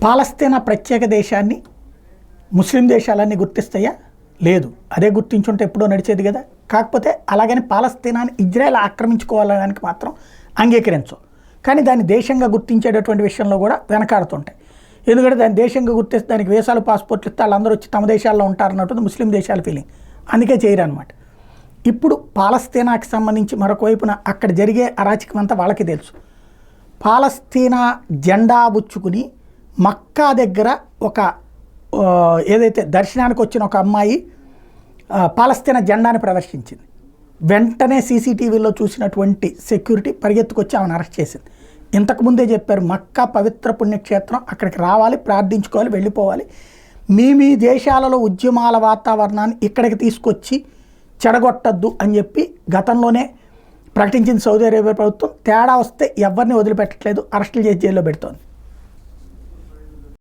పాలస్తీనా ప్రత్యేక దేశాన్ని ముస్లిం దేశాలన్నీ గుర్తిస్తాయా? లేదు. అదే గుర్తించుంటే ఎప్పుడో నడిచేది కదా. కాకపోతే అలాగని పాలస్తీనాని ఇజ్రాయెల్ ఆక్రమించుకోవాలడానికి మాత్రం అంగీకరించవు. కానీ దాన్ని దేశంగా గుర్తించేటటువంటి విషయంలో కూడా వెనకాడుతుంటాయి. ఎందుకంటే దాన్ని దేశంగా గుర్తిస్తే దానికి వీసాలు పాస్పోర్ట్లు ఇస్తే వాళ్ళందరూ వచ్చి తమ దేశాల్లో ఉంటారన్నట్టు ముస్లిం దేశాల ఫీలింగ్. అందుకే చేయరనమాట. ఇప్పుడు పాలస్తీనాకి సంబంధించి మరొక వైపున అక్కడ జరిగే అరాచకం అంతా వాళ్ళకి తెలుసు. పాలస్తీనా జెండా బుచ్చుకుని మక్కా దగ్గర ఒక ఏదైతే దర్శనానికి వచ్చిన ఒక అమ్మాయి పాలస్తీనా జెండాని ప్రదర్శించింది. వెంటనే సీసీటీవీలో చూసినటువంటి సెక్యూరిటీ పరిగెత్తుకొచ్చి ఆమెను అరెస్ట్ చేసింది. ఇంతకుముందే చెప్పారు, మక్కా పవిత్ర పుణ్యక్షేత్రం, అక్కడికి రావాలి, ప్రార్థించుకోవాలి, వెళ్ళిపోవాలి. మీ దేశాలలో ఉద్యమాల వాతావరణాన్ని ఇక్కడికి తీసుకొచ్చి చెడగొట్టద్దు అని చెప్పి గతంలోనే ప్రకటించిన సౌదీ అరేబియా ప్రభుత్వం తేడా వస్తే ఎవరిని వదిలిపెట్టట్లేదు, అరెస్టులు చేసి జైల్లో పెడుతోంది.